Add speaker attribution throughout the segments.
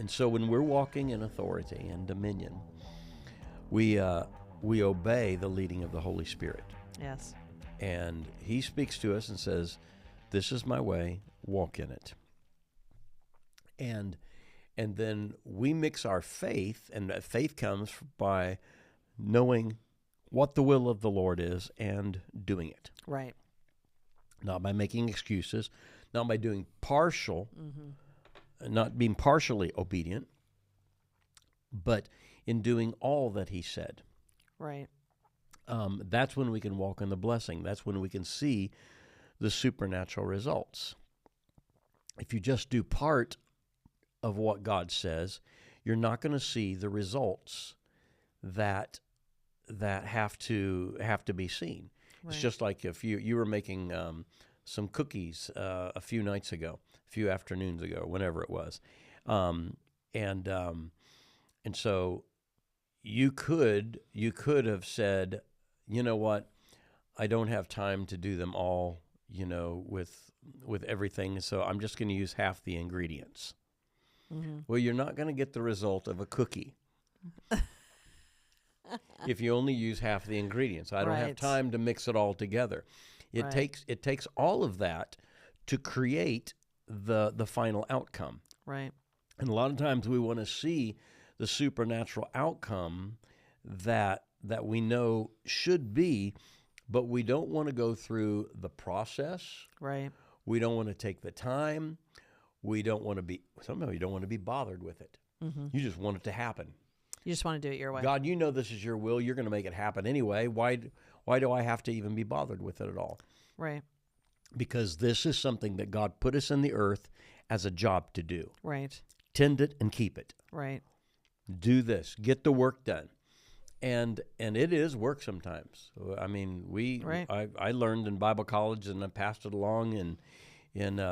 Speaker 1: And so when we're walking in authority and dominion, we obey the leading of the Holy Spirit.
Speaker 2: Yes.
Speaker 1: And he speaks to us and says, "This is my way, walk in it." And then we mix our faith, and that faith comes by knowing what the will of the Lord is and doing it.
Speaker 2: Right.
Speaker 1: Not by making excuses, not by doing partial, not being partially obedient, but in doing all that he said.
Speaker 2: Right.
Speaker 1: That's when we can walk in the blessing. That's when we can see the supernatural results. If you just do part of what God says, you're not going to see the results that have to be seen.
Speaker 2: Right.
Speaker 1: It's just like if you were making some cookies a few nights ago, a few afternoons ago, whenever it was, and so you could have said, you know what, I don't have time to do them all, with everything, so I'm just going to use half the ingredients. Well, you're not going to get the result of a cookie if you only use half the ingredients. I don't have time to mix it all together. It takes all of that to create the final outcome.
Speaker 2: Right.
Speaker 1: And a lot of times we want to see the supernatural outcome that we know should be, but we don't want to go through the process.
Speaker 2: Right.
Speaker 1: We don't want to take the time. We don't want to be, somehow you don't want to be bothered with it. You just want it to happen.
Speaker 2: You just want to do it your way.
Speaker 1: God, you know this is your will. You're going to make it happen anyway. Why do I have to even be bothered with it at all?
Speaker 2: Right.
Speaker 1: Because this is something that God put us in the earth as a job to do.
Speaker 2: Right.
Speaker 1: Tend it and keep it.
Speaker 2: Right.
Speaker 1: Do this. Get the work done. And it is work sometimes. I mean, I learned in Bible college, and I passed it along in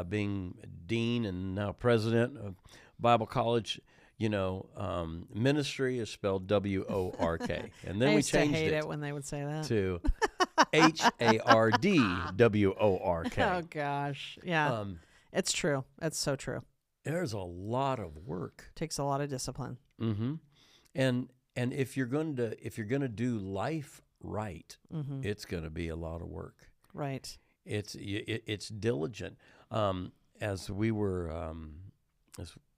Speaker 1: being dean and now president of Bible college. Ministry is spelled W-O-R-K. And then we changed
Speaker 2: I used to hate it when they would say that.
Speaker 1: To H-A-R-D-W-O-R-K.
Speaker 2: Oh, gosh. Yeah. It's true. It's so true.
Speaker 1: There's a lot of work.
Speaker 2: Takes a lot of discipline.
Speaker 1: Mm-hmm. And if you're going to do life right, it's going to be a lot of work.
Speaker 2: Right.
Speaker 1: It's diligent. As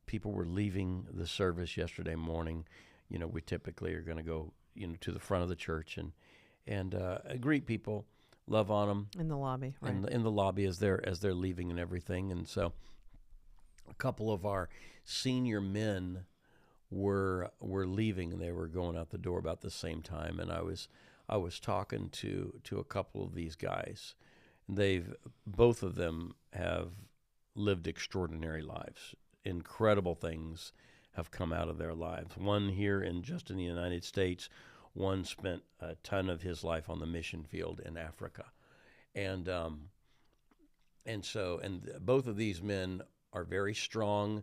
Speaker 1: people were leaving the service yesterday morning, we typically are going to go, to the front of the church and greet people, love on them
Speaker 2: in the lobby, right?
Speaker 1: In the lobby as they're leaving and everything. And so, a couple of our senior men were leaving, and they were going out the door about the same time. And I was talking to a couple of these guys. Both of them have lived extraordinary lives. Incredible things have come out of their lives. One here just in the United States, one spent a ton of his life on the mission field in Africa. And both of these men are very strong,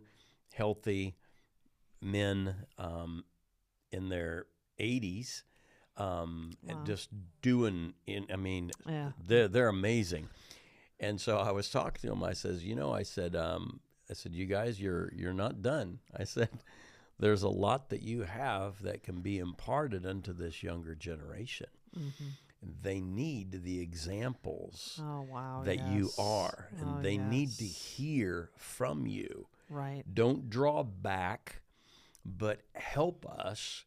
Speaker 1: healthy men in their 80s, just doing. They're amazing. And so I was talking to him. I says, I said, you guys, you're not done. I said, there's a lot that you have that can be imparted unto this younger generation. They need the examples that you are, and they need to hear from you.
Speaker 2: Right. Don't
Speaker 1: draw back, but help us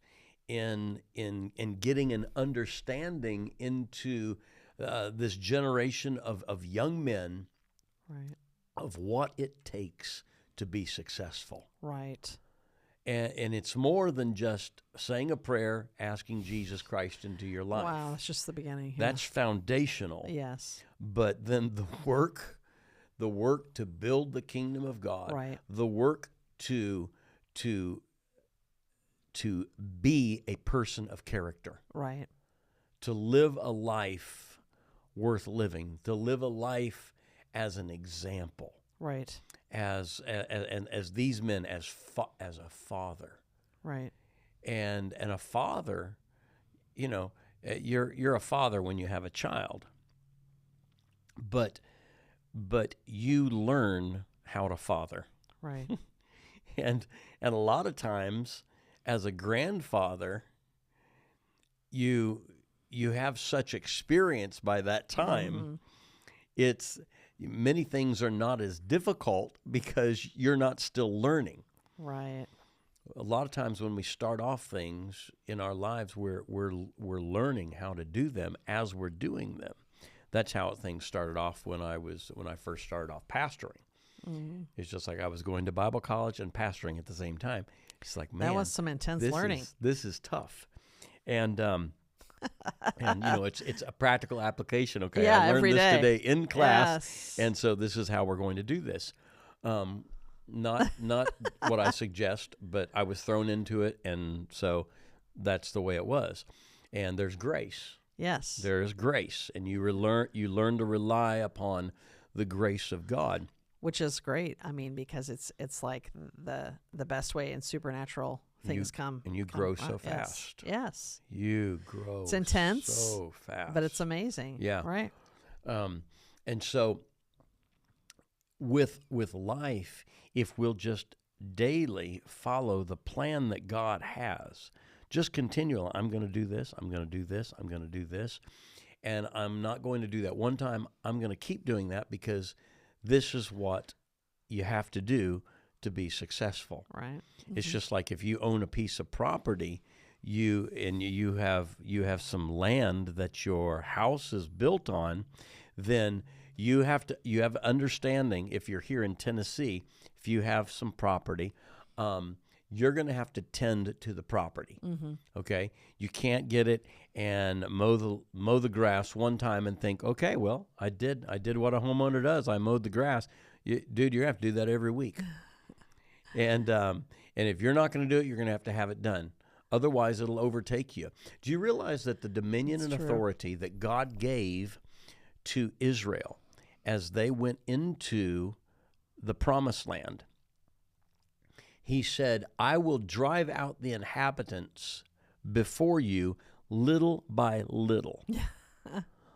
Speaker 1: in getting an understanding into this generation of young men,
Speaker 2: right,
Speaker 1: of what it takes to be successful.
Speaker 2: Right.
Speaker 1: And it's more than just saying a prayer, asking Jesus Christ into your life.
Speaker 2: Wow, it's just the beginning.
Speaker 1: Yeah. That's foundational.
Speaker 2: Yes.
Speaker 1: But then the work to build the kingdom of God,
Speaker 2: right,
Speaker 1: the work to be a person of character,
Speaker 2: right,
Speaker 1: to live a life worth living, to live a life as an example,
Speaker 2: right,
Speaker 1: as these men, as a father,
Speaker 2: right,
Speaker 1: and a father, you're a father when you have a child, but you learn how to father,
Speaker 2: right.
Speaker 1: And a lot of times as a grandfather, you have such experience by that time. It's many things are not as difficult because you're not still learning.
Speaker 2: Right.
Speaker 1: A lot of times when we start off things in our lives, we're learning how to do them as we're doing them. That's how things started off when I first started off pastoring. It's just like I was going to Bible college and pastoring at the same time. It's like, man,
Speaker 2: that was some intense learning.
Speaker 1: This is tough, and it's a practical application. Okay,
Speaker 2: Yeah,
Speaker 1: I learned
Speaker 2: every
Speaker 1: this
Speaker 2: day.
Speaker 1: today in class,
Speaker 2: Yes.
Speaker 1: and so this is how we're going to do this. Not what I suggest, but I was thrown into it, and so that's the way it was. And there's grace.
Speaker 2: Yes.
Speaker 1: There is grace, and you learn to rely upon the grace of God,
Speaker 2: which is great. I mean, because it's like the best way in supernatural things come.
Speaker 1: And you grow so fast.
Speaker 2: Yes.
Speaker 1: You grow.
Speaker 2: It's intense.
Speaker 1: So fast.
Speaker 2: But it's amazing.
Speaker 1: Yeah.
Speaker 2: Right.
Speaker 1: And so with life, if we'll just daily follow the plan that God has, just continual. I'm going to do this. I'm going to do this. I'm going to do this. And I'm not going to do that one time. I'm going to keep doing that because this is what you have to do to be successful.
Speaker 2: Right.
Speaker 1: It's just like if you own a piece of property, you have some land that your house is built on, then you have understanding. If you're here in Tennessee, if you have some property, you're going to have to tend to the property. Okay, you can't get it and mow the grass one time and think, okay, well, I did what a homeowner does. I mowed the grass. Dude, you're going to have to do that every week. And if you're not going to do it, you're going to have it done. Otherwise, it'll overtake you. Do you realize that the dominion and authority that God gave to Israel as they went into the promised land, he said, I will drive out the inhabitants before you little by little.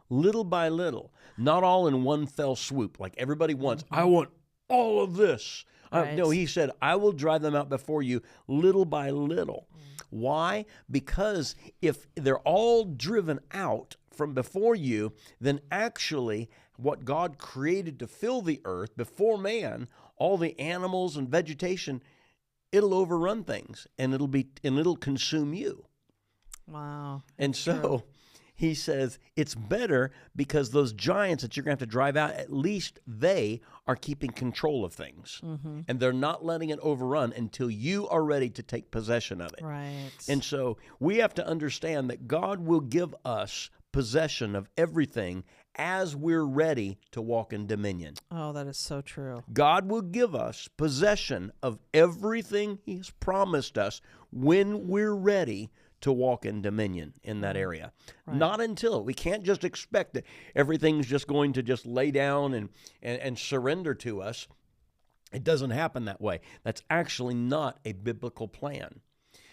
Speaker 1: Little by little. Not all in one fell swoop. Like everybody wants, I want all of this.
Speaker 2: Right.
Speaker 1: No, he said, I will drive them out before you little by little. Why? Because if they're all driven out from before you, then actually what God created to fill the earth before man, all the animals and vegetation, it'll overrun things and it'll consume you.
Speaker 2: Wow.
Speaker 1: And so he says it's better because those giants that you're going to have to drive out, at least they are keeping control of things. And they're not letting it overrun until you are ready to take possession of it.
Speaker 2: Right.
Speaker 1: And so we have to understand that God will give us possession of everything as we're ready to walk in dominion.
Speaker 2: Oh, that is so true.
Speaker 1: God will give us possession of everything He has promised us when we're ready to walk in dominion in that area.
Speaker 2: Right.
Speaker 1: Not until. We can't just expect that everything's just going to just lay down and surrender to us. It doesn't happen that way. That's actually not a biblical plan.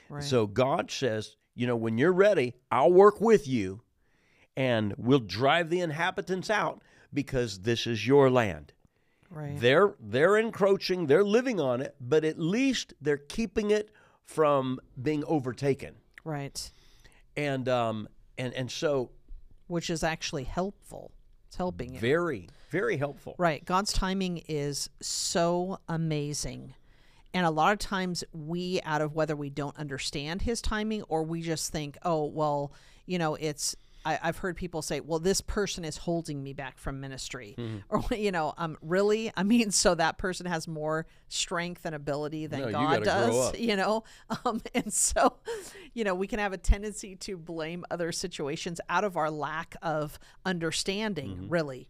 Speaker 2: Right.
Speaker 1: So God says, when you're ready, I'll work with you and we'll drive the inhabitants out because this is your land.
Speaker 2: Right.
Speaker 1: They're encroaching, they're living on it, but at least they're keeping it from being overtaken.
Speaker 2: Right.
Speaker 1: And so,
Speaker 2: which is actually helpful. It's helping you.
Speaker 1: Very, very helpful.
Speaker 2: Right. God's timing is so amazing. And a lot of times we, out of whether we don't understand His timing or we just think, oh, well, I've heard people say, well, this person is holding me back from ministry. Or, really? I mean, so that person has more strength and ability than God does, And so, we can have a tendency to blame other situations out of our lack of understanding, really.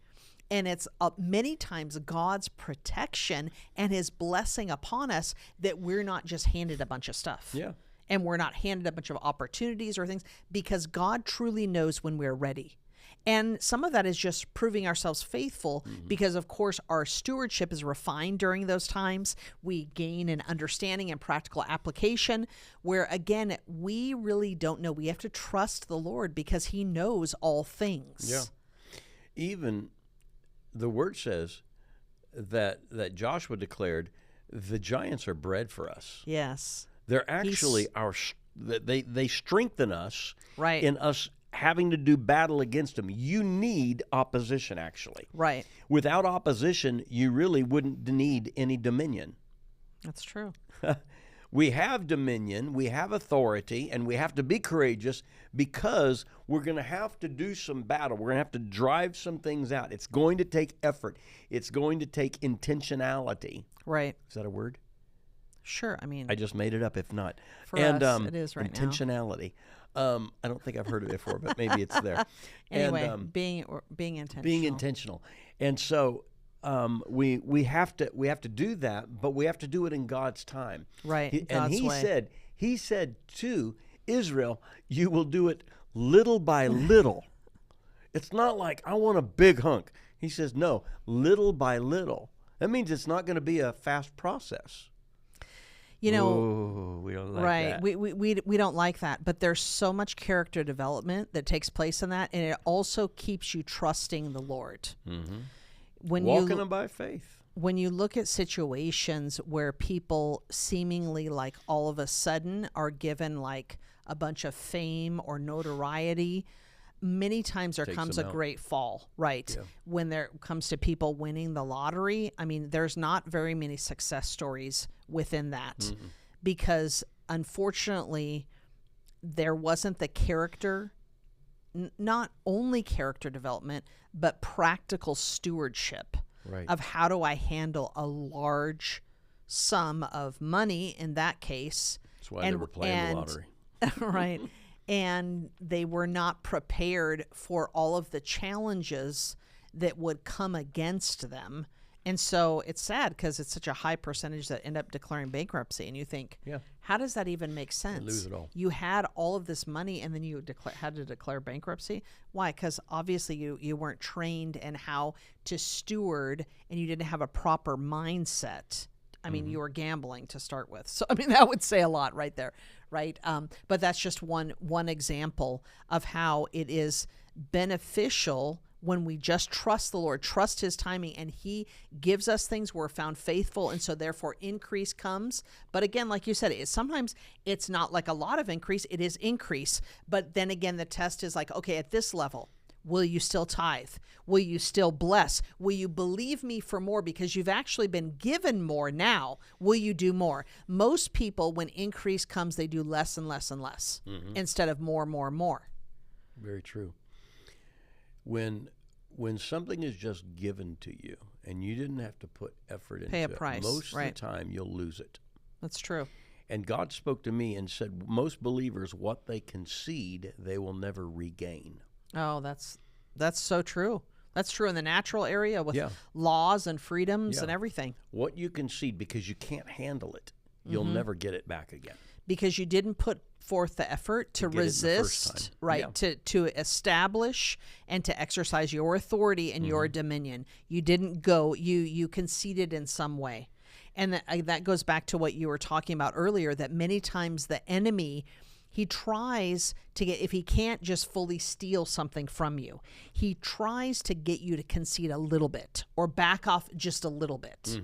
Speaker 2: And it's many times God's protection and His blessing upon us that we're not just handed a bunch of stuff.
Speaker 1: Yeah.
Speaker 2: And we're not handed a bunch of opportunities or things because God truly knows when we're ready. And some of that is just proving ourselves faithful because, of course, our stewardship is refined during those times. We gain an understanding and practical application where, again, we really don't know. We have to trust the Lord because He knows all things.
Speaker 1: Yeah. Even the Word says that Joshua declared the giants are bred for us.
Speaker 2: Yes.
Speaker 1: They're actually they strengthen us
Speaker 2: Right.
Speaker 1: in us having to do battle against them. You need opposition, actually.
Speaker 2: Right.
Speaker 1: Without opposition, you really wouldn't need any dominion.
Speaker 2: That's true.
Speaker 1: We have dominion, we have authority, and we have to be courageous because we're going to have to do some battle. We're going to have to drive some things out. It's going to take effort. It's going to take intentionality.
Speaker 2: Right.
Speaker 1: Is that a word?
Speaker 2: Sure. I mean,
Speaker 1: I just made it up if not.
Speaker 2: for us, it is right now.
Speaker 1: Intentionality. I don't think I've heard of it before, but maybe it's there.
Speaker 2: Anyway,
Speaker 1: and,
Speaker 2: being intentional.
Speaker 1: being intentional. And so we have to do that, but we have to do it in God's time.
Speaker 2: Right.
Speaker 1: And
Speaker 2: God's way.
Speaker 1: he said to Israel, you will do it little by little. It's not like I want a big hunk. He says, no, little by little. That means it's not going to be a fast process.
Speaker 2: You know,
Speaker 1: ooh, we don't like
Speaker 2: right.
Speaker 1: that.
Speaker 2: We don't like that, but there's so much character development that takes place in that, and it also keeps you trusting the Lord.
Speaker 1: Mm-hmm.
Speaker 2: When
Speaker 1: Walking them by faith.
Speaker 2: When you look at situations where people seemingly like all of a sudden are given like a bunch of fame or notoriety, many times there comes a great fall, right? Yeah. When there comes to people winning the lottery, I mean, there's not very many success stories within that because unfortunately there wasn't the character, not only character development, but practical stewardship of how do I handle a large sum of money in that case.
Speaker 1: That's why they were playing the lottery.
Speaker 2: Right. And they were not prepared for all of the challenges that would come against them. And so it's sad because it's such a high percentage that end up declaring bankruptcy. And you think, how does that even make sense?
Speaker 1: They lose it all.
Speaker 2: You had all of this money and then you had to declare bankruptcy. Why? Because obviously you weren't trained in how to steward and you didn't have a proper mindset. I mean, you were gambling to start with. So, I mean, that would say a lot right there, right? But that's just one example of how it is beneficial when we just trust the Lord, trust his timing, and he gives us things. We're found faithful, and so therefore increase comes. But again, like you said, sometimes it's not like a lot of increase. It is increase. But then again, the test is like, okay, at this level, will you still tithe? Will you still bless? Will you believe me for more because you've actually been given more now? Will you do more? Most people, when increase comes, they do less and less and less instead of more and more and more.
Speaker 1: Very true. When something is just given to you and you didn't have to put effort into
Speaker 2: Pay a price,
Speaker 1: it, most of the time you'll lose it.
Speaker 2: That's true.
Speaker 1: And God spoke to me and said, most believers, what they concede, they will never regain.
Speaker 2: Oh, that's so true. That's true in the natural area with laws and freedoms and everything.
Speaker 1: What you concede because you can't handle it, you'll never get it back again.
Speaker 2: Because you didn't put forth the effort to resist, to establish and to exercise your authority and your dominion. You didn't go, you conceded in some way. And that goes back to what you were talking about earlier, that many times the enemy, he tries to get, if he can't just fully steal something from you, he tries to get you to concede a little bit or back off just a little bit.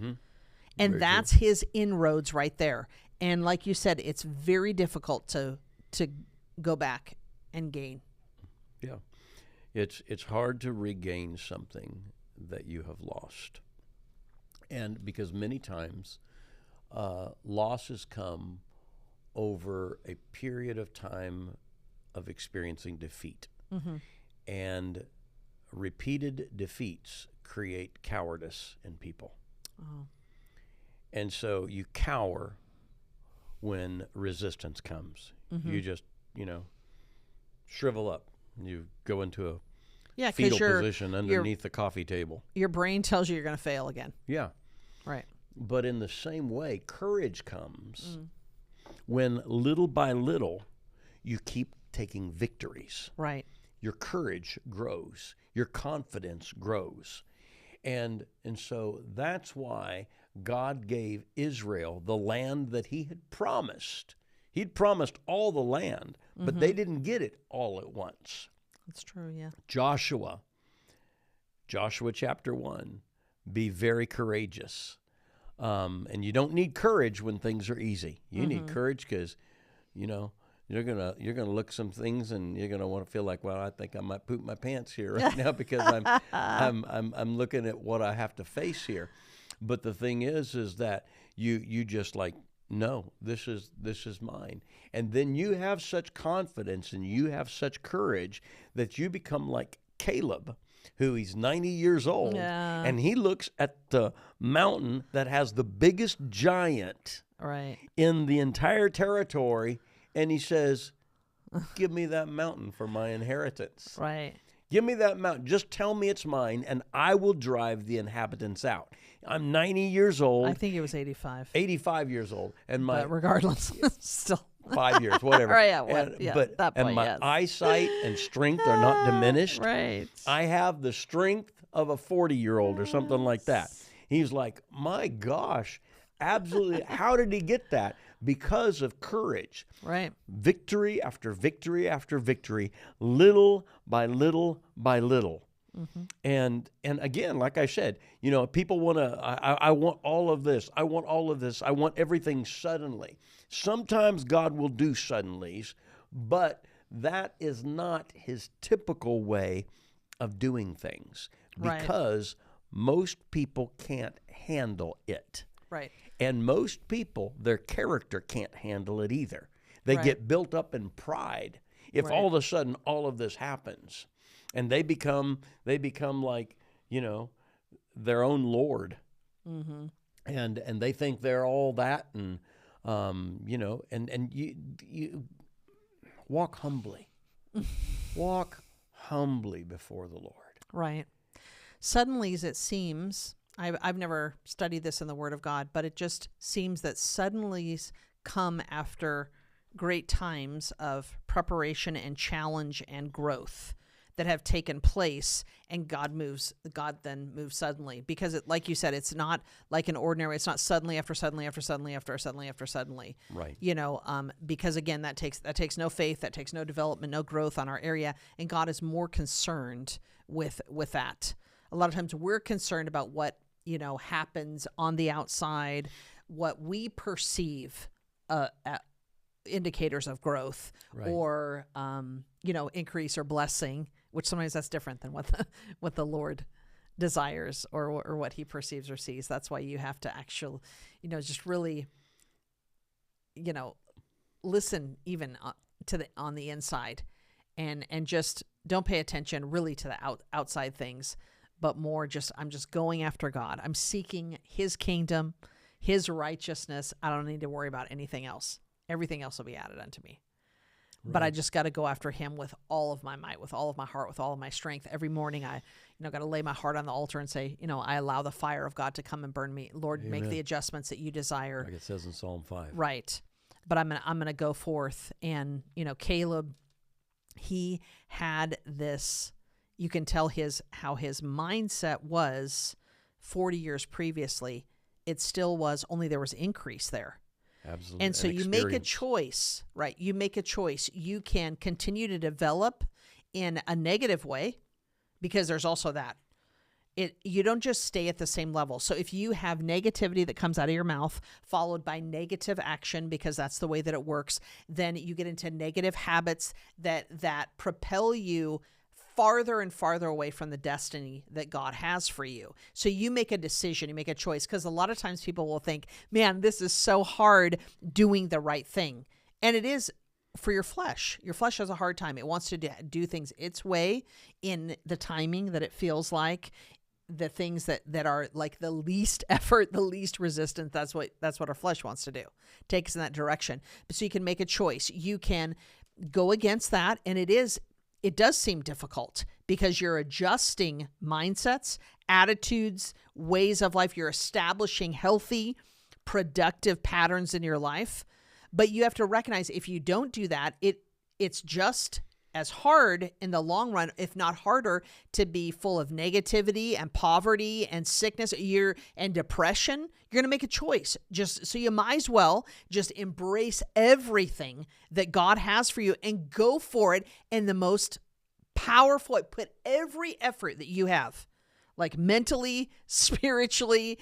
Speaker 2: And very that's true. His inroads right there. And like you said, it's very difficult to go back and gain.
Speaker 1: Yeah. It's hard to regain something that you have lost. And because many times losses come over a period of time of experiencing defeat. And repeated defeats create cowardice in people. And so you cower when resistance comes. You just, shrivel up. You go into a fetal position underneath the coffee table.
Speaker 2: Your brain tells you you're going to fail again.
Speaker 1: Yeah.
Speaker 2: Right.
Speaker 1: But in the same way, courage comes when little by little you keep taking victories.
Speaker 2: Right.
Speaker 1: Your courage grows. Your confidence grows. And so that's why God gave Israel the land that he had promised. He'd promised all the land, but they didn't get it all at once.
Speaker 2: That's true, yeah. Joshua
Speaker 1: chapter 1, be very courageous. And you don't need courage when things are easy. You need courage because, you're gonna look some things and you're gonna want to feel like, well, I think I might poop my pants here right now because I'm looking at what I have to face here. But the thing is that you just like, no, this is mine. And then you have such confidence and you have such courage that you become like Caleb, who he's 90 years old, and he looks at the mountain that has the biggest giant in the entire territory, and he says, give me that mountain for my inheritance.
Speaker 2: Right.
Speaker 1: Give me that mountain. Just tell me it's mine, and I will drive the inhabitants out. I'm 90 years old.
Speaker 2: I think he was 85.
Speaker 1: 85 years old.
Speaker 2: But regardless, still.
Speaker 1: 5 years, whatever.
Speaker 2: That point,
Speaker 1: and my eyesight and strength are not diminished.
Speaker 2: Right.
Speaker 1: I have the strength of a 40-year-old or something like that. He's like, my gosh, absolutely. How did he get that? Because of courage.
Speaker 2: Right.
Speaker 1: Victory after victory after victory, little by little by little. Mm-hmm. And again, like I said, people want to, I want all of this. I want all of this. I want everything suddenly. Sometimes God will do suddenlies, but that is not his typical way of doing things because most people can't handle it.
Speaker 2: Right.
Speaker 1: And most people, their character can't handle it either. They get built up in pride. If all of a sudden all of this happens, and they become like, their own Lord. Mm-hmm. And they think they're all that, and and you walk humbly. Walk humbly before the Lord.
Speaker 2: Right. Suddenlies, it seems, I've never studied this in the Word of God, but it just seems that suddenlies come after great times of preparation and challenge and growth that have taken place, and God then moves suddenly, because like you said, it's not like an ordinary, it's not suddenly after suddenly after suddenly after suddenly after suddenly.
Speaker 1: Right.
Speaker 2: Because again, that takes no faith, that takes no development, no growth on our area, and God is more concerned with that. A lot of times we're concerned about what, happens on the outside, what we perceive indicators of growth or increase or blessing, which sometimes that's different than what the Lord desires or what he perceives or sees. That's why you have to actually, just really, listen even on the inside, and just don't pay attention really to the outside things, but more I'm just going after God. I'm seeking his kingdom, his righteousness. I don't need to worry about anything else. Everything else will be added unto me. Right. But I just got to go after him with all of my might, with all of my heart, with all of my strength. Every morning I, got to lay my heart on the altar and say, I allow the fire of God to come and burn me. Lord, Amen. Make the adjustments that you desire.
Speaker 1: Like it says in Psalm 5.
Speaker 2: Right. But I'm going to go forth. And, Caleb, he had this, you can tell how his mindset was 40 years previously. It still was, only there was increase there.
Speaker 1: Absolutely.
Speaker 2: And so you make a choice, right? You make a choice. You can continue to develop in a negative way, because there's also that. You don't just stay at the same level. So if you have negativity that comes out of your mouth followed by negative action, because that's the way that it works, then you get into negative habits that propel you farther and farther away from the destiny that God has for you. So you make a decision, you make a choice, because a lot of times people will think, man, this is so hard doing the right thing. And it is for your flesh. Your flesh has a hard time. It wants to do things its way in the timing that it feels like, the things that are like the least effort, the least resistance. That's what our flesh wants to do. Take us in that direction. But so you can make a choice. You can go against that, and it does seem difficult because you're adjusting mindsets, attitudes, ways of life. You're establishing healthy, productive patterns in your life. But you have to recognize if you don't do that, it's just as hard in the long run, if not harder, to be full of negativity and poverty and sickness and depression. You're going to make a choice. So you might as well just embrace everything that God has for you and go for it in the most powerful way. Put every effort that you have. like mentally, spiritually,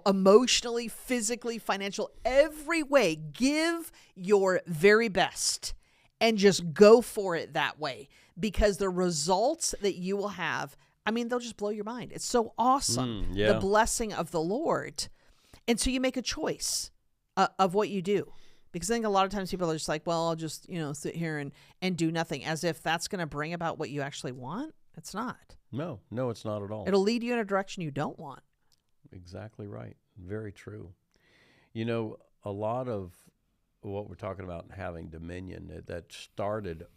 Speaker 2: emotionally, physically, financial, every way. Give your very best and just go for it that way, because the results that you will have, they'll just blow your mind. It's so awesome.
Speaker 1: Yeah.
Speaker 2: The blessing of the Lord. And so you make a choice of what you do. Because I think a lot of times people are just like, well, I'll just, sit here and do nothing, as if that's going to bring about what you actually want. It's not.
Speaker 1: No, it's not at all.
Speaker 2: It'll lead you in a direction you don't want.
Speaker 1: Exactly right. Very true. A lot of what we're talking about having dominion, that started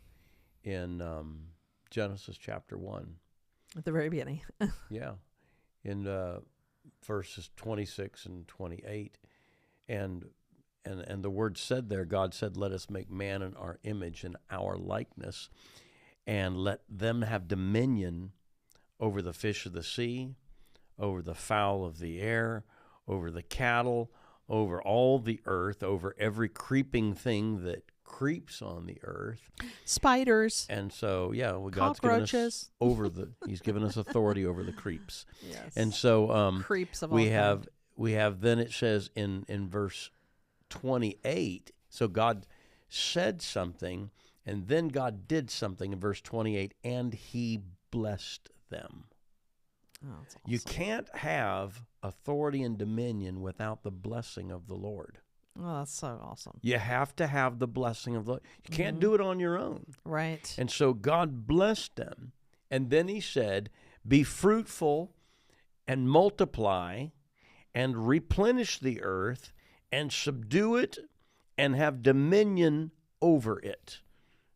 Speaker 1: in Genesis chapter 1.
Speaker 2: At the very beginning.
Speaker 1: Yeah. In verses 26 and 28. And the word said there, God said, let us make man in our image and our likeness, and let them have dominion over the fish of the sea, over the fowl of the air, over the cattle, over all the earth, over every creeping thing that creeps on the earth.
Speaker 2: Spiders.
Speaker 1: And so, God's given us He's given us authority over the creeps.
Speaker 2: Yes.
Speaker 1: And so
Speaker 2: creeps of
Speaker 1: we
Speaker 2: all
Speaker 1: have
Speaker 2: kind.
Speaker 1: we have then it says in verse 28, so God said something, and then God did something in verse 28, and he blessed them.
Speaker 2: Oh, that's awesome.
Speaker 1: You can't have authority and dominion without the blessing of the Lord.
Speaker 2: Oh, that's so awesome.
Speaker 1: You have to have the blessing of the Lord. You can't do it on your own.
Speaker 2: Right.
Speaker 1: And so God blessed them, and then he said, be fruitful and multiply and replenish the earth and subdue it and have dominion over it.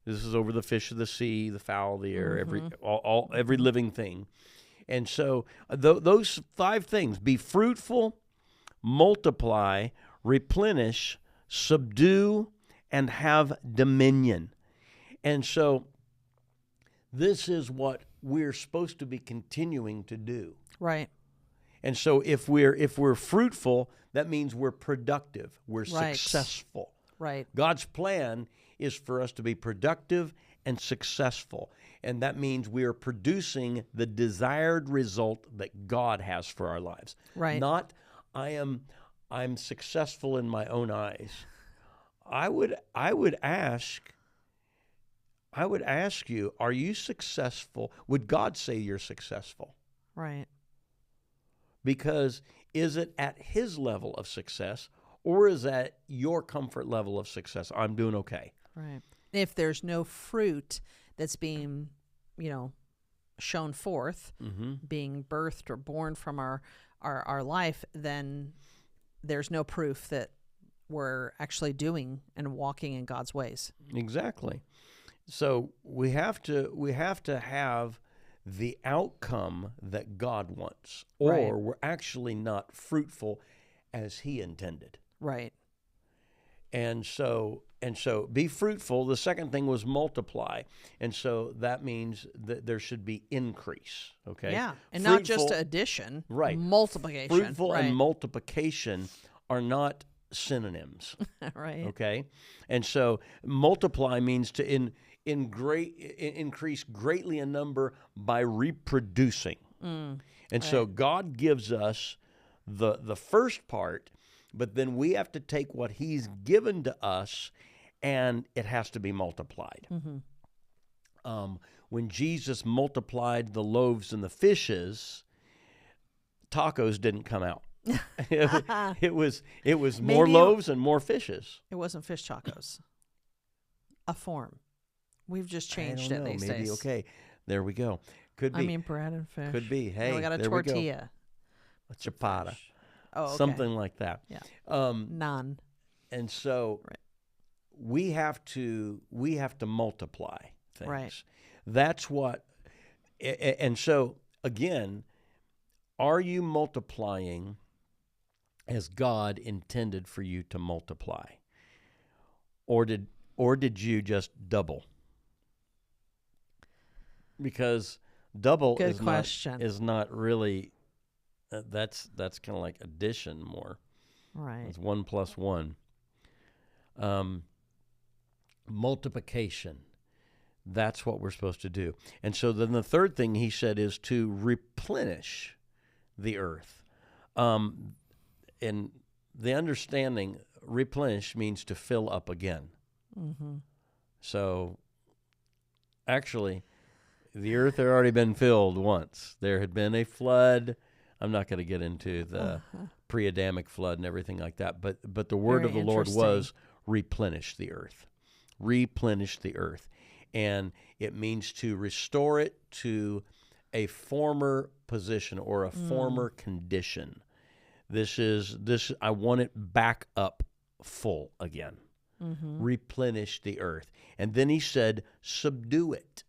Speaker 1: This is over the fish of the sea, the fowl of the air, every living thing. And so those 5 things: be fruitful, multiply, replenish, subdue, and have dominion. And so this is what we're supposed to be continuing to do.
Speaker 2: Right.
Speaker 1: And so if we're fruitful, that means we're productive, we're successful.
Speaker 2: Right.
Speaker 1: God's plan is for us to be productive and successful. And that means we are producing the desired result that God has for our lives.
Speaker 2: Right.
Speaker 1: Not I'm successful in my own eyes. I would ask you, are you successful? Would God say you're successful?
Speaker 2: Right.
Speaker 1: Because is it at his level of success, or is that your comfort level of success? I'm doing okay.
Speaker 2: Right. If there's no fruit that's being, shown forth, being birthed or born from our life, then there's no proof that we're actually doing and walking in God's ways.
Speaker 1: Exactly. So we have to have the outcome that God wants, or we're actually not fruitful as he intended.
Speaker 2: Right.
Speaker 1: And so be fruitful. The second thing was multiply. And so that means that there should be increase. Okay.
Speaker 2: Yeah. And
Speaker 1: fruitful,
Speaker 2: not just addition.
Speaker 1: Right.
Speaker 2: Multiplication.
Speaker 1: Fruitful and multiplication are not synonyms.
Speaker 2: Right.
Speaker 1: Okay. And so multiply means to increase greatly in number by reproducing. And so God gives us the first part, but then we have to take what he's given to us, and it has to be multiplied. When Jesus multiplied the loaves and the fishes, tacos didn't come out. It was more loaves and more fishes.
Speaker 2: It wasn't fish tacos. A form. We've just changed it these
Speaker 1: Maybe
Speaker 2: days.
Speaker 1: Okay, there we go. Could be.
Speaker 2: Bread and fish.
Speaker 1: Could be. Hey,
Speaker 2: now we got a
Speaker 1: there
Speaker 2: tortilla.
Speaker 1: We go. A chapata.
Speaker 2: Oh, okay.
Speaker 1: Something like that.
Speaker 2: Yeah. Naan.
Speaker 1: And so we have to multiply things.
Speaker 2: Right.
Speaker 1: That's what. And so again, are you multiplying as God intended for you to multiply, or did you just double? Because double is not really. That's kind of like addition more.
Speaker 2: Right.
Speaker 1: It's 1 plus 1. Multiplication. That's what we're supposed to do. And so then the third thing he said is to replenish the earth. And the understanding, replenish means to fill up again.
Speaker 2: Mm-hmm.
Speaker 1: So actually, the earth had already been filled once. There had been a flood. I'm not going to get into the pre-Adamic flood and everything like that, but the word
Speaker 2: Very
Speaker 1: of the Lord
Speaker 2: interesting.
Speaker 1: was replenish the earth. Replenish the earth. And it means to restore it to a former position or a former condition. I want it back up full again.
Speaker 2: Mm-hmm.
Speaker 1: Replenish the earth. And then he said, subdue it.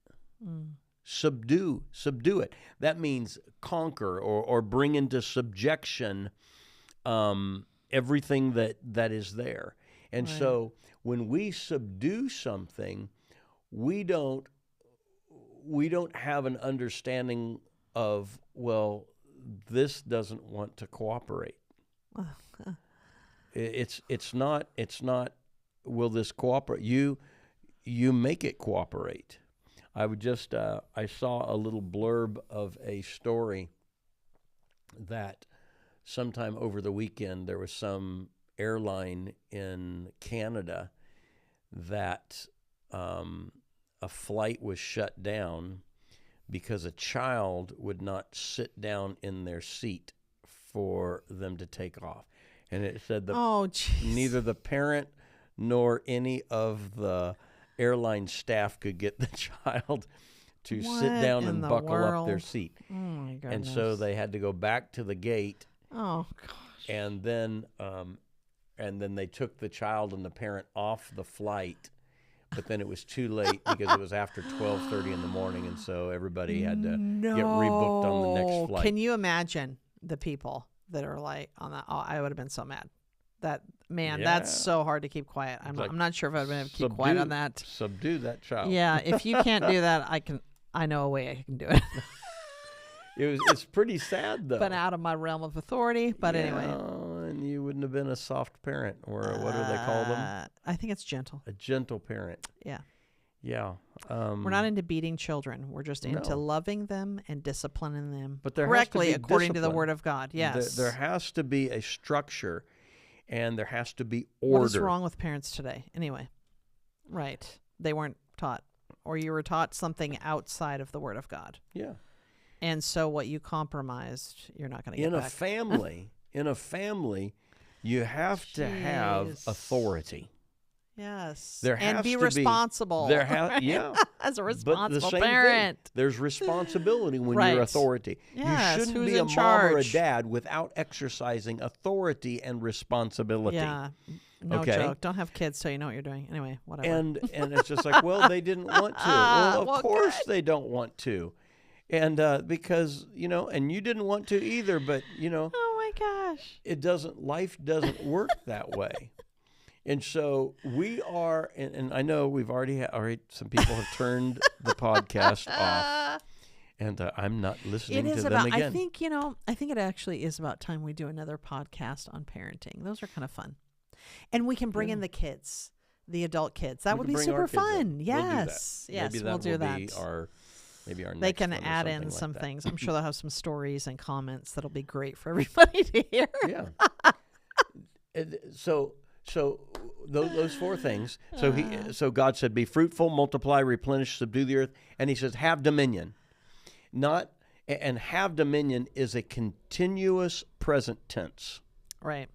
Speaker 1: Subdue it. That means conquer or bring into subjection everything that is there. And
Speaker 2: Right.
Speaker 1: so when we subdue something, we don't have an understanding of, well, this doesn't want to cooperate. It's not will this cooperate? You make it cooperate. I saw a little blurb of a story that sometime over the weekend there was some airline in Canada that a flight was shut down because a child would not sit down in their seat for them to take off. And it said neither the parent nor any of the airline staff could get the child to sit down and buckle up their seat.
Speaker 2: Oh my goodness.
Speaker 1: And so they had to go back to the gate.
Speaker 2: Oh gosh.
Speaker 1: And then they took the child and the parent off the flight. But then it was too late because it was after 12:30 in the morning, and so everybody had to get rebooked on the next flight.
Speaker 2: Can you imagine the people that are like on that? Oh, I would have been so mad. That's so hard to keep quiet. I'm not sure if I'd been able to keep quiet on that.
Speaker 1: Subdue that child.
Speaker 2: Yeah, if you can't do that, I know a way I can do it.
Speaker 1: It's pretty sad though.
Speaker 2: But out of my realm of authority. But anyway.
Speaker 1: And you wouldn't have been a soft parent, or what do they call them?
Speaker 2: I think it's gentle.
Speaker 1: A gentle parent.
Speaker 2: Yeah.
Speaker 1: Yeah.
Speaker 2: We're not into beating children. We're just into loving them and disciplining them
Speaker 1: correctly
Speaker 2: according to the Word of God. Yes.
Speaker 1: There has to be a structure, and there has to be order.
Speaker 2: What is wrong with parents today? Anyway, right. They weren't taught, or you were taught something outside of the Word of God.
Speaker 1: Yeah.
Speaker 2: And so what you compromised, you're not going to get back.
Speaker 1: In a family, you have to have authority.
Speaker 2: Yes.
Speaker 1: There has
Speaker 2: and be
Speaker 1: to
Speaker 2: responsible.
Speaker 1: Right? Yeah.
Speaker 2: As a
Speaker 1: But
Speaker 2: responsible
Speaker 1: the same
Speaker 2: parent.
Speaker 1: thing. There's responsibility when
Speaker 2: Right.
Speaker 1: you're authority.
Speaker 2: Yes,
Speaker 1: You shouldn't
Speaker 2: who's
Speaker 1: be a
Speaker 2: in
Speaker 1: mom
Speaker 2: charge?
Speaker 1: or a dad without exercising authority and responsibility.
Speaker 2: Yeah. No
Speaker 1: Okay.
Speaker 2: joke. Don't have kids so you know what you're doing. Anyway, whatever.
Speaker 1: And it's just like, well, they didn't want to. Well, of course
Speaker 2: good.
Speaker 1: they don't want to. And because, and you didn't want to either, but,
Speaker 2: oh my gosh.
Speaker 1: life doesn't work that way. And so we are, and I know we've already some people have turned the podcast off, and I'm not listening to them again.
Speaker 2: I think it actually is about time we do another podcast on parenting. Those are kind of fun. And we can bring in the kids, the adult kids. That would be super fun. Yes. Yes, we'll do that.
Speaker 1: Maybe our next
Speaker 2: they can
Speaker 1: one or
Speaker 2: add in
Speaker 1: something
Speaker 2: some
Speaker 1: like that.
Speaker 2: things. I'm sure they'll have some stories and comments that'll be great for everybody to hear.
Speaker 1: Yeah. So those four things. So God said, "Be fruitful, multiply, replenish, subdue the earth," and He says, "Have dominion." And have dominion is a continuous present tense.
Speaker 2: Right.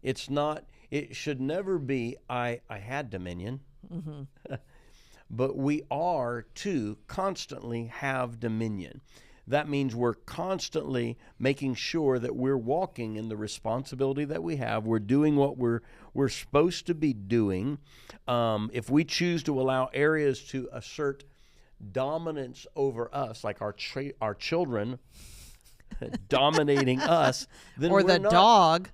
Speaker 1: It's not. It should never be I had dominion. Mm-hmm. But we are to constantly have dominion. That means we're constantly making sure that we're walking in the responsibility that we have. We're doing what we're supposed to be doing. If we choose to allow areas to assert dominance over us, like our children dominating us, then
Speaker 2: or the dog.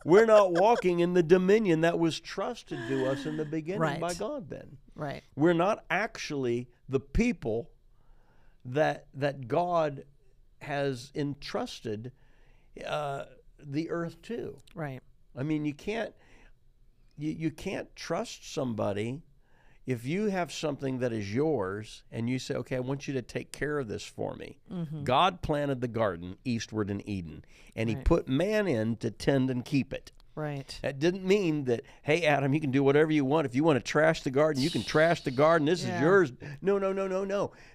Speaker 1: We're not walking in the dominion that was trusted to us in the beginning by God then.
Speaker 2: Right.
Speaker 1: We're not actually the people that God has entrusted the earth to.
Speaker 2: Right.
Speaker 1: I mean, you can't trust somebody if you have something that is yours and you say, okay, I want you to take care of this for me. God planted the garden eastward in Eden, and he put man in to tend and keep it.
Speaker 2: Right.
Speaker 1: That didn't mean that, hey, Adam, you can do whatever you want. If you want to trash the garden, you can trash the garden. This is yours. No.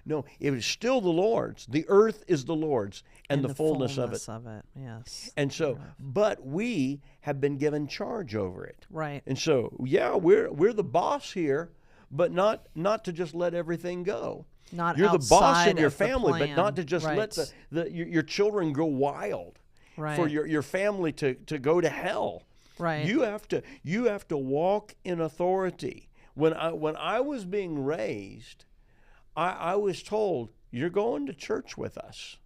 Speaker 1: No, it was still the Lord's. The earth is the Lord's and the fullness of it.
Speaker 2: Yes.
Speaker 1: And so, but we have been given charge over it.
Speaker 2: Right.
Speaker 1: And so, yeah, we're the boss here, but not to just let everything go.
Speaker 2: Not
Speaker 1: You're the boss in
Speaker 2: outside
Speaker 1: your
Speaker 2: of the
Speaker 1: family, but
Speaker 2: plan.
Speaker 1: not to just
Speaker 2: Right.
Speaker 1: let your children go wild.
Speaker 2: Right.
Speaker 1: For your family to go to hell.
Speaker 2: Right.
Speaker 1: You have to walk in authority. When I was being raised, I was told, you're going to church with us.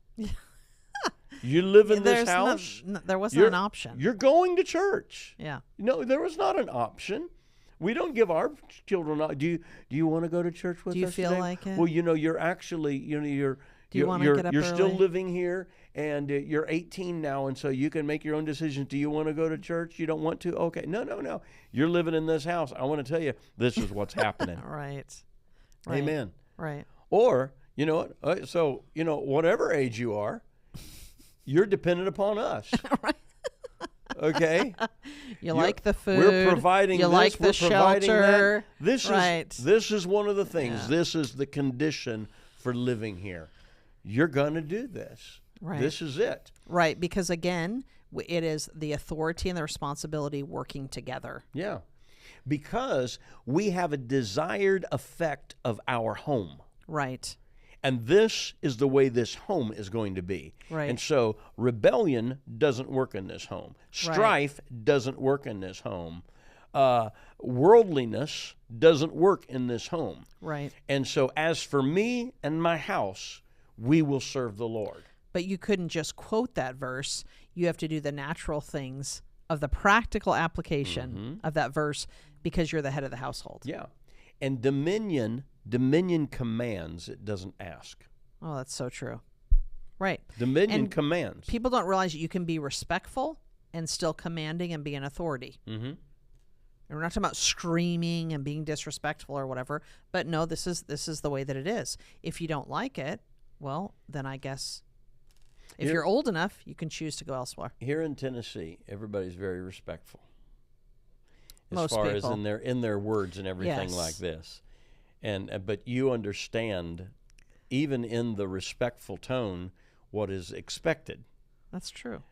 Speaker 1: You live in this house.
Speaker 2: There wasn't an option.
Speaker 1: You're going to church.
Speaker 2: Yeah.
Speaker 1: No, there was not an option. We don't give our children. Do you want to go to church with us?
Speaker 2: Do you feel
Speaker 1: today?
Speaker 2: like it?
Speaker 1: Well, you're actually you're
Speaker 2: Do you want to get up
Speaker 1: you're still
Speaker 2: early?
Speaker 1: living here, and you're 18 now, and so you can make your own decisions. Do you want to go to church? You don't want to? Okay. No. You're living in this house. I want to tell you, this is what's happening.
Speaker 2: Right.
Speaker 1: Amen.
Speaker 2: Right.
Speaker 1: Or, you know what? So, whatever age you are, you're dependent upon us.
Speaker 2: Right.
Speaker 1: Okay?
Speaker 2: You like the food.
Speaker 1: We're providing
Speaker 2: you
Speaker 1: this.
Speaker 2: like the
Speaker 1: we're providing
Speaker 2: shelter.
Speaker 1: that. This is one of the things.
Speaker 2: Yeah.
Speaker 1: This is the condition for living here. You're going to do this.
Speaker 2: Right.
Speaker 1: This is it.
Speaker 2: Right, because again, it is the authority and the responsibility working together.
Speaker 1: Yeah. Because we have a desired effect of our home.
Speaker 2: Right.
Speaker 1: And this is the way this home is going to be.
Speaker 2: Right.
Speaker 1: And so rebellion doesn't work in this home. Strife doesn't work in this home. Worldliness doesn't work in this home.
Speaker 2: Right.
Speaker 1: And so as for me and my house, we will serve the Lord.
Speaker 2: But you couldn't just quote that verse. You have to do the natural things of the practical application of that verse because you're the head of the household.
Speaker 1: Yeah. And dominion commands, it doesn't ask.
Speaker 2: Oh, that's so true. Right.
Speaker 1: Dominion
Speaker 2: And
Speaker 1: commands.
Speaker 2: People don't realize that you can be respectful and still commanding and be an authority.
Speaker 1: Mm-hmm.
Speaker 2: And we're not talking about screaming and being disrespectful or whatever, but no, this is the way that it is. If you don't like it, well, then I guess if you're old enough, you can choose to go elsewhere.
Speaker 1: Here in Tennessee, everybody's very respectful. As
Speaker 2: Most
Speaker 1: far
Speaker 2: people.
Speaker 1: as in their words and everything
Speaker 2: Yes.
Speaker 1: like this. But you understand, even in the respectful tone, what is expected.
Speaker 2: That's true.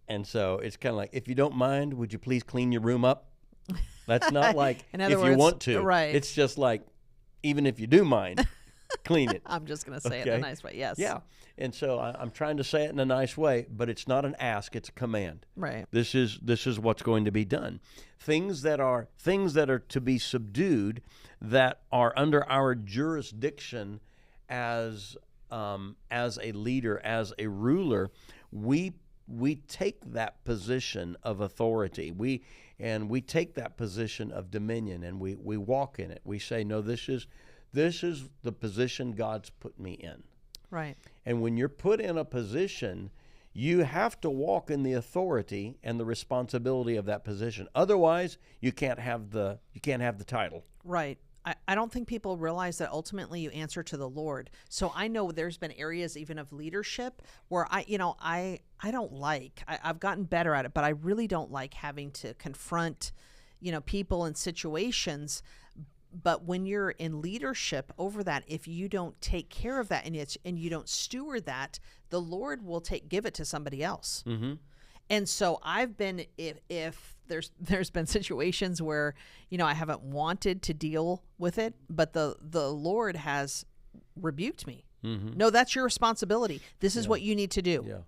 Speaker 1: And so it's kind of like, if you don't mind, would you please clean your room up? That's not like
Speaker 2: In
Speaker 1: if
Speaker 2: other
Speaker 1: you
Speaker 2: words,
Speaker 1: want to.
Speaker 2: right.
Speaker 1: It's just like, even if you do mind, clean it.
Speaker 2: I'm just going to say it in a nice way. Yes.
Speaker 1: Yeah. And so I'm trying to say it in a nice way, but it's not an ask, it's a command.
Speaker 2: Right.
Speaker 1: This is what's going to be done. Things that are to be subdued, that are under our jurisdiction as a leader, as a ruler, we take that position of authority. We take that position of dominion, and we walk in it. We say, no, this is the position God's put me in.
Speaker 2: Right.
Speaker 1: And when you're put in a position, you have to walk in the authority and the responsibility of that position. Otherwise, you can't have the title.
Speaker 2: Right. I don't think people realize that ultimately you answer to the Lord. So I know there's been areas even of leadership where I don't like, I've gotten better at it, but I really don't like having to confront, people and situations. But when you're in leadership over that, if you don't take care of that and you don't steward that, the Lord will give it to somebody else.
Speaker 1: Mm-hmm.
Speaker 2: And so I've been, if there's been situations where, I haven't wanted to deal with it, but the Lord has rebuked me.
Speaker 1: Mm-hmm.
Speaker 2: No, that's your responsibility. This is what you need to do.
Speaker 1: Yeah.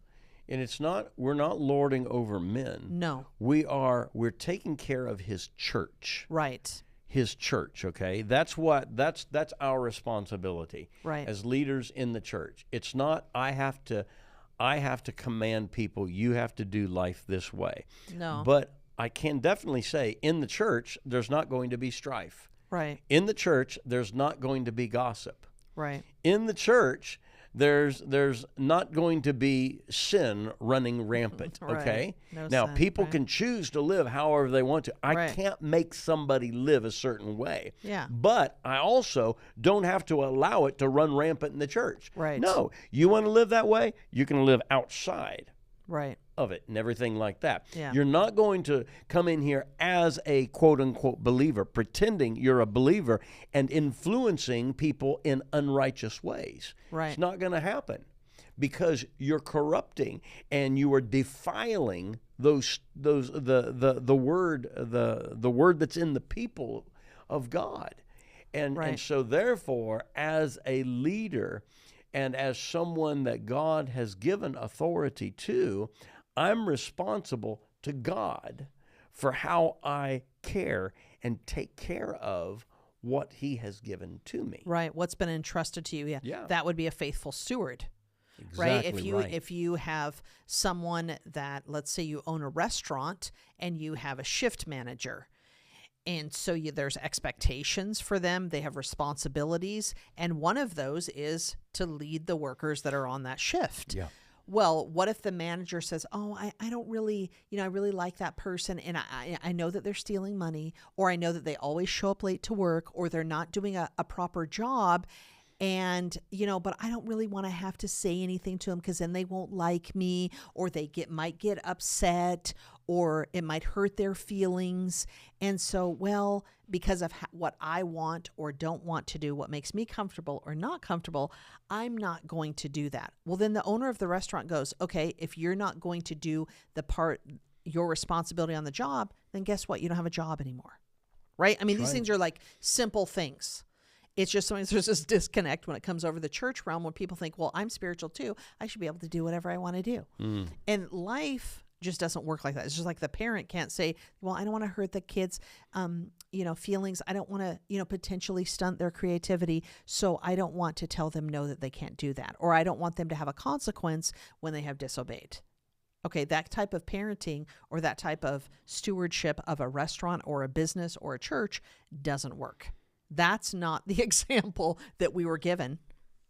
Speaker 1: And we're not lording over men.
Speaker 2: No.
Speaker 1: We're taking care of his church.
Speaker 2: Right.
Speaker 1: His church, okay? That's our responsibility.
Speaker 2: Right.
Speaker 1: As leaders in the church. It's not I have to command people, you have to do life this way.
Speaker 2: No.
Speaker 1: But I can definitely say in the church there's not going to be strife.
Speaker 2: Right.
Speaker 1: In the church there's not going to be gossip.
Speaker 2: Right.
Speaker 1: In the church there's not going to be sin running rampant, okay?
Speaker 2: No
Speaker 1: now,
Speaker 2: sin,
Speaker 1: people
Speaker 2: right.
Speaker 1: can choose to live however they want to. I
Speaker 2: Right.
Speaker 1: can't make somebody live a certain way.
Speaker 2: Yeah.
Speaker 1: But I also don't have to allow it to run rampant in the church.
Speaker 2: Right.
Speaker 1: No, you want to live that way, you can live outside
Speaker 2: Right.
Speaker 1: of it and everything like that.
Speaker 2: Yeah.
Speaker 1: You're not going to come in here as a quote-unquote believer, pretending you're a believer and influencing people in unrighteous ways.
Speaker 2: Right.
Speaker 1: It's not going to happen because you're corrupting and you are defiling the word that's in the people of God. And
Speaker 2: Right.
Speaker 1: and so therefore, as a leader and as someone that God has given authority to, I'm responsible to God for how I care and take care of what He has given to me.
Speaker 2: Right. What's been entrusted to you. Yeah.
Speaker 1: Yeah.
Speaker 2: That would be a faithful steward.
Speaker 1: Exactly
Speaker 2: Right? If you have someone that, let's say you own a restaurant and you have a shift manager, and so there's expectations for them, they have responsibilities, and one of those is to lead the workers that are on that shift.
Speaker 1: Yeah.
Speaker 2: Well, what if the manager says, oh, I don't really, I really like that person, and I know that they're stealing money, or I know that they always show up late to work, or they're not doing a proper job, and, but I don't really want to have to say anything to them because then they won't like me, or they might get upset, or it might hurt their feelings. And so, well, because of what I want or don't want to do, what makes me comfortable or not comfortable, I'm not going to do that. Well, then the owner of the restaurant goes, okay, if you're not going to do your responsibility on the job, then guess what? You don't have a job anymore. Right? I mean, these things are like simple things. It's just sometimes there's this disconnect when it comes over the church realm when people think, well, I'm spiritual too. I should be able to do whatever I want to do. And life just doesn't work like that. It's just like the parent can't say, well, I don't want to hurt the kids' feelings. I don't want to, potentially stunt their creativity. So I don't want to tell them no, that they can't do that. Or I don't want them to have a consequence when they have disobeyed. Okay, that type of parenting or that type of stewardship of a restaurant or a business or a church doesn't work. That's not the example that we were given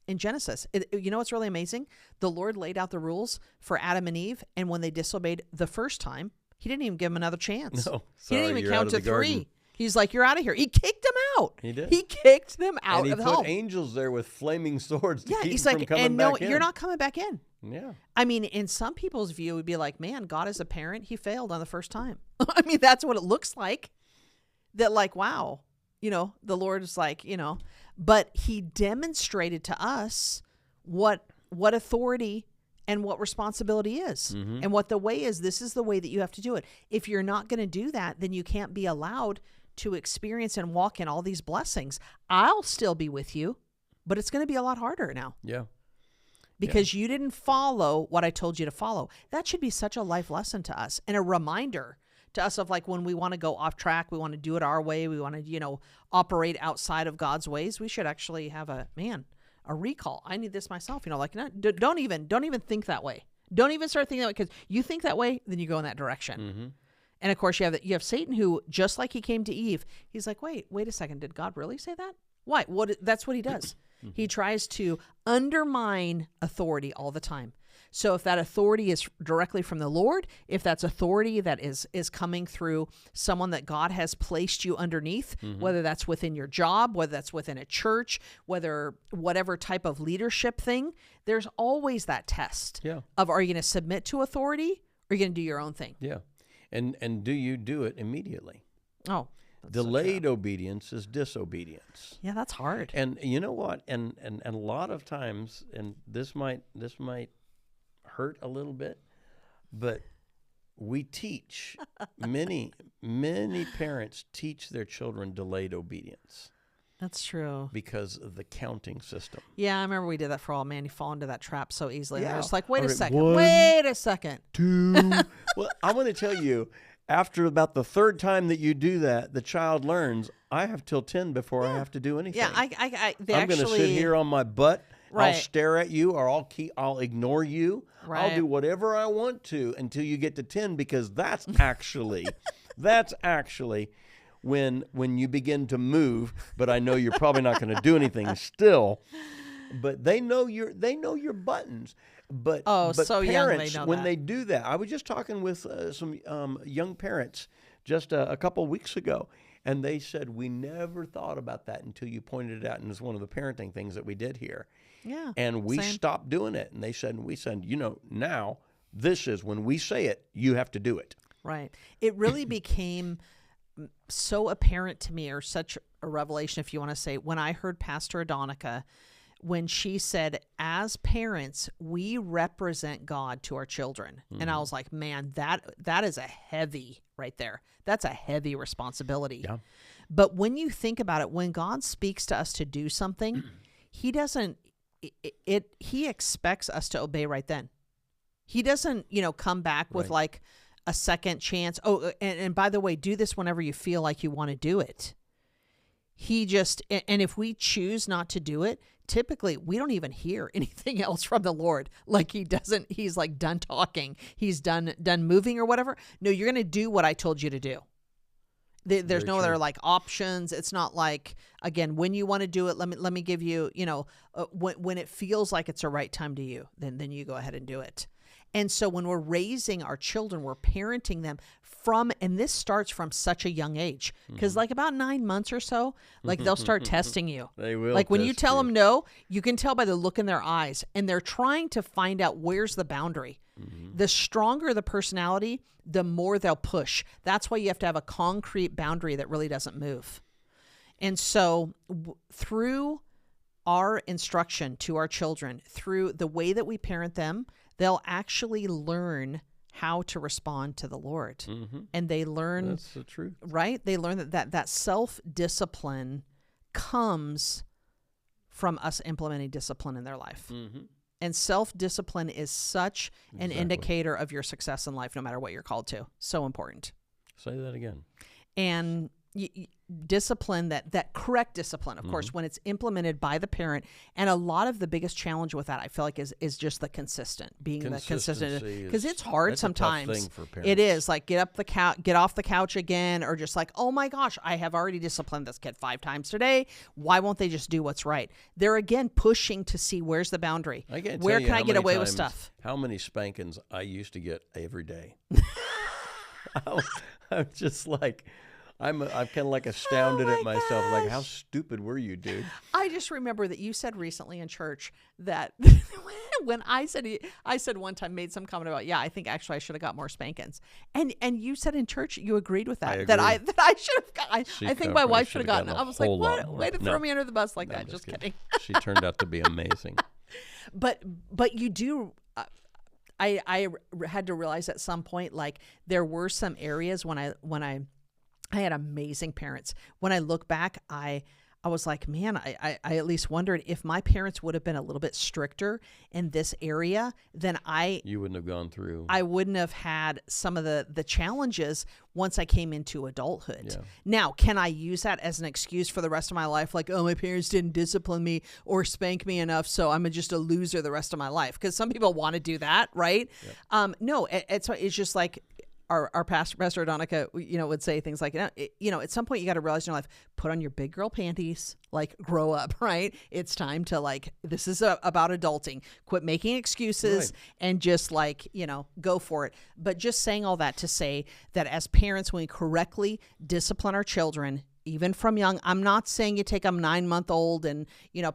Speaker 2: in Genesis. You know what's really amazing? The Lord laid out the rules for Adam and Eve, and when they disobeyed the first time, He didn't even give them another chance.
Speaker 1: No,
Speaker 2: He didn't
Speaker 1: sorry,
Speaker 2: even
Speaker 1: you're
Speaker 2: count
Speaker 1: out
Speaker 2: to
Speaker 1: of the garden.
Speaker 2: 3. He's like, you're out of here. He kicked them out.
Speaker 1: He did.
Speaker 2: He kicked them out
Speaker 1: And He
Speaker 2: of
Speaker 1: put
Speaker 2: home.
Speaker 1: angels there with flaming swords to
Speaker 2: Yeah,
Speaker 1: keep
Speaker 2: he's
Speaker 1: them
Speaker 2: like,
Speaker 1: from coming
Speaker 2: and no,
Speaker 1: back in.
Speaker 2: you're not coming back in.
Speaker 1: Yeah.
Speaker 2: I mean, in some people's view, it would be like, man, God is a parent. He failed on the first time. I mean, that's what it looks like. That like, wow, the Lord is like, but He demonstrated to us what authority and what responsibility is and what the way is. This is the way that you have to do it. If you're not going to do that, then you can't be allowed to experience and walk in all these blessings. I'll still be with you, but it's going to be a lot harder now.
Speaker 1: Yeah.
Speaker 2: Because you didn't follow what I told you to follow. That should be such a life lesson to us and a reminder to us of like when we want to go off track, we want to do it our way, we want to, operate outside of God's ways. We should actually have a recall. I need this myself. No, don't even think that way. Don't even start thinking that way, because you think that way, then you go in that direction.
Speaker 1: Mm-hmm.
Speaker 2: And of course, you have Satan, who, just like he came to Eve, he's like, wait a second, did God really say that? Why? That's what he does. He tries to undermine authority all the time. So if that authority is directly from the Lord, if that's authority that is coming through someone that God has placed you underneath, whether that's within your job, whether that's within a church, whatever type of leadership thing, there's always that test of, are you going to submit to authority, or are you going to do your own thing?
Speaker 1: Yeah. And do you do it immediately?
Speaker 2: Oh,
Speaker 1: Delayed obedience is disobedience.
Speaker 2: Yeah, that's hard.
Speaker 1: And you know what? And a lot of times, and this might hurt a little bit, but we teach many parents teach their children delayed obedience.
Speaker 2: That's true.
Speaker 1: Because of the counting system.
Speaker 2: Yeah, I remember we did that for all. Man, you fall into that trap so easily.
Speaker 1: Yeah.
Speaker 2: And they're just like, wait a second.
Speaker 1: 2. Well, I'm going to tell you, after about the third time that you do that, the child learns, I have till 10 before I have to do anything.
Speaker 2: Yeah, I'm
Speaker 1: going to sit here on my butt.
Speaker 2: Right.
Speaker 1: I'll stare at you, or I'll ignore you.
Speaker 2: Right.
Speaker 1: I'll do whatever I want to until you get to 10, because that's actually when you begin to move. But I know you're probably not going to do anything still. but they know your buttons. But
Speaker 2: so
Speaker 1: parents,
Speaker 2: young they know
Speaker 1: when
Speaker 2: that.
Speaker 1: they do that, I was just talking with some young parents just a couple of weeks ago, and they said we never thought about that until you pointed it out, and it's one of the parenting things that we did here.
Speaker 2: Yeah,
Speaker 1: and we stopped doing it, and we said, now this is when we say it, you have to do it.
Speaker 2: Right. It really became so apparent to me, or such a revelation, if you want to say, when I heard Pastor Adonica, when she said, as parents, we represent God to our children. Mm-hmm. And I was like, man, that is a heavy right there. That's a heavy responsibility.
Speaker 1: Yeah.
Speaker 2: But when you think about it, when God speaks to us to do something, he doesn't, he expects us to obey right then. He doesn't, come back with like a second chance. Oh, and by the way, do this whenever you feel like you want to do it. He just, and if we choose not to do it, typically we don't even hear anything else from the Lord. Like he's like done talking. He's done moving or whatever. No, you're going to do what I told you to do. There's no other like options. It's not like, again, when you want to do it, let me give you, when it feels like it's the right time to you, then you go ahead and do it. And so when we're raising our children, we're parenting them and this starts from such a young age, because like about 9 months or so, like they'll start testing you.
Speaker 1: They will.
Speaker 2: Like when you tell them no, you can tell by the look in their eyes, and they're trying to find out where's the boundary. Mm-hmm. The stronger the personality, the more they'll push. That's why you have to have a concrete boundary that really doesn't move. And so through our instruction to our children, through the way that we parent them, they'll actually learn how to respond to the Lord. Mm-hmm. And they learn,
Speaker 1: that's the truth,
Speaker 2: right? They learn that self-discipline comes from us implementing discipline in their life. Mm-hmm. And self-discipline is such an indicator of your success in life, no matter what you're called to. So important.
Speaker 1: Say that again.
Speaker 2: And discipline, that correct discipline, of course, when it's implemented by the parent. And a lot of the biggest challenge with that, I feel like, is just the consistent, because it's hard sometimes.
Speaker 1: A tough thing for parents.
Speaker 2: It is like get off the couch again, or just like, oh my gosh, I have already disciplined this kid 5 times today. Why won't they just do what's right? They're again pushing to see where's the boundary. Where can I get away with stuff?
Speaker 1: How many spankings I used to get every day. I'm just like, I'm kind of like astounded at myself. Gosh. Like, how stupid were you, dude?
Speaker 2: I just remember that you said recently in church that when I said one time, made some comment about, I think actually I should have got more spankings. And you said in church you agreed with that. That I should have got. I think my wife should have gotten. I was like, what? Way to throw me under the bus like that. Just kidding.
Speaker 1: She turned out to be amazing.
Speaker 2: But you do. I had to realize at some point, like, there were some areas when I had amazing parents. When I look back, I was like, man, I at least wondered if my parents would have been a little bit stricter in this area, then you
Speaker 1: wouldn't have gone through.
Speaker 2: I wouldn't have had some of the challenges once I came into adulthood. Yeah. Now, can I use that as an excuse for the rest of my life? Like, oh, my parents didn't discipline me or spank me enough, so I'm just a loser the rest of my life. Because some people want to do that, right? Yeah. No, it's just like, Our Pastor Adonica, would say things like, at some point you got to realize in your life, put on your big girl panties, like, grow up, right? It's time to, like, this is about adulting. Quit making excuses, and just, like, go for it. But just saying all that to say that as parents, when we correctly discipline our children, even from young, I'm not saying you take them 9-month-old and,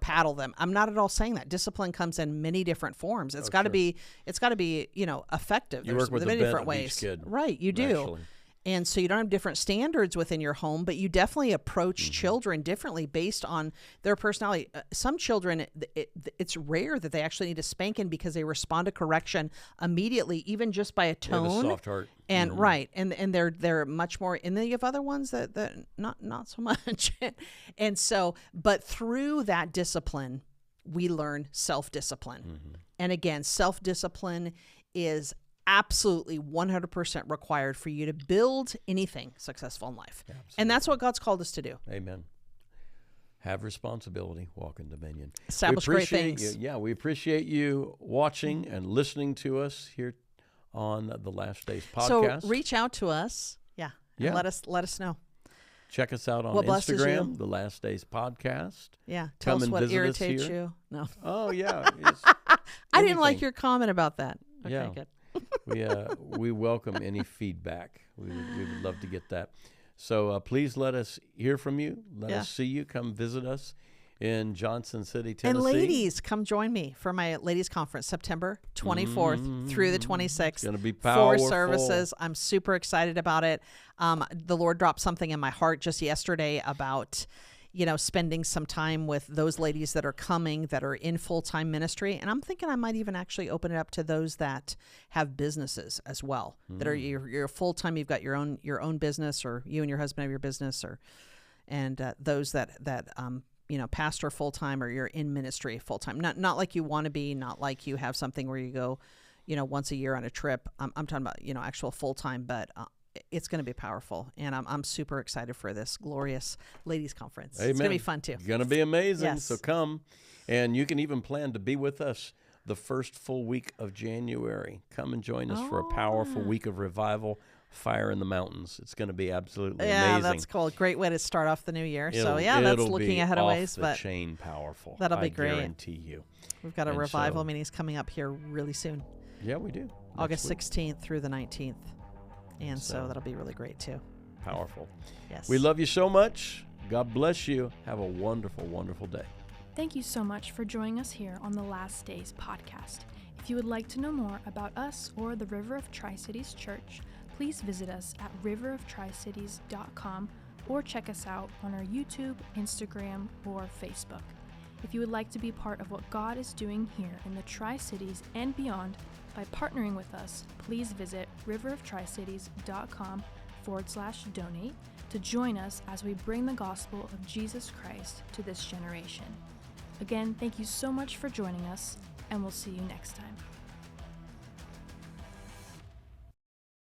Speaker 2: paddle them. I'm not at all saying that. Discipline comes in many different forms. It's got to be, effective.
Speaker 1: You work with
Speaker 2: many different ways.
Speaker 1: Each kid,
Speaker 2: right. You do.
Speaker 1: Actually.
Speaker 2: And so you don't have different standards within your home, but you definitely approach children differently based on their personality. Some children, it's rare that they actually need a spanking because they respond to correction immediately, even just by a tone.
Speaker 1: They have a soft heart.
Speaker 2: And and they're much more. And then you have other ones that not so much. And so, but through that discipline, we learn self-discipline. Mm-hmm. And again, self-discipline is absolutely 100% required for you to build anything successful in life. Absolutely. And that's what God's called us to do.
Speaker 1: Amen. Have responsibility, walk in dominion.
Speaker 2: Establish great things.
Speaker 1: We appreciate you watching and listening to us here on the Last Days podcast.
Speaker 2: So reach out to us. And let us know.
Speaker 1: Check us out on
Speaker 2: What blesses you?
Speaker 1: Instagram, The Last Days Podcast.
Speaker 2: Yeah. Tell us what irritates you. No.
Speaker 1: Oh, yeah.
Speaker 2: I didn't like your comment about that. Okay,
Speaker 1: yeah.
Speaker 2: good.
Speaker 1: We welcome any feedback. We would love to get that. So please let us hear from you. Let us see you. Come visit us in Johnson City, Tennessee.
Speaker 2: And ladies, come join me for my ladies conference, September 24th through the 26th. It's
Speaker 1: going to be powerful.
Speaker 2: 4 services. I'm super excited about it. The Lord dropped something in my heart just yesterday about, spending some time with those ladies that are coming, that are in full-time ministry. And I'm thinking I might even actually open it up to those that have businesses as well, that are you're full-time. You've got your own business, or you and your husband have your business, and those that pastor full-time, or you're in ministry full-time. Not like you want to be, not like you have something where you go, once a year on a trip. I'm talking about, actual full-time, but it's going to be powerful. And I'm super excited for this glorious ladies conference.
Speaker 1: Amen.
Speaker 2: It's going to be fun too.
Speaker 1: It's going to be amazing.
Speaker 2: Yes.
Speaker 1: So come, and you can even plan to be with us the first full week of January. Come and join us for a powerful week of revival. Fire in the mountains. It's going to be absolutely amazing.
Speaker 2: Yeah, that's cool. Great way to start off the new year. That's looking ahead of ways.
Speaker 1: But chain powerful.
Speaker 2: That'll be great.
Speaker 1: I guarantee you.
Speaker 2: We've got a revival meetings coming up here really soon.
Speaker 1: Yeah, we do.
Speaker 2: August 16th through the 19th. And so that'll be really great too.
Speaker 1: Powerful.
Speaker 2: Yes.
Speaker 1: We love you so much. God bless you. Have a wonderful, wonderful day.
Speaker 3: Thank you so much for joining us here on the Last Days podcast. If you would like to know more about us or the River of Tri-Cities Church, please visit us at riveroftricities.com or check us out on our YouTube, Instagram, or Facebook. If you would like to be part of what God is doing here in the Tri-Cities and beyond by partnering with us, please visit riveroftricities.com/donate to join us as we bring the gospel of Jesus Christ to this generation. Again, thank you so much for joining us, and we'll see you next time.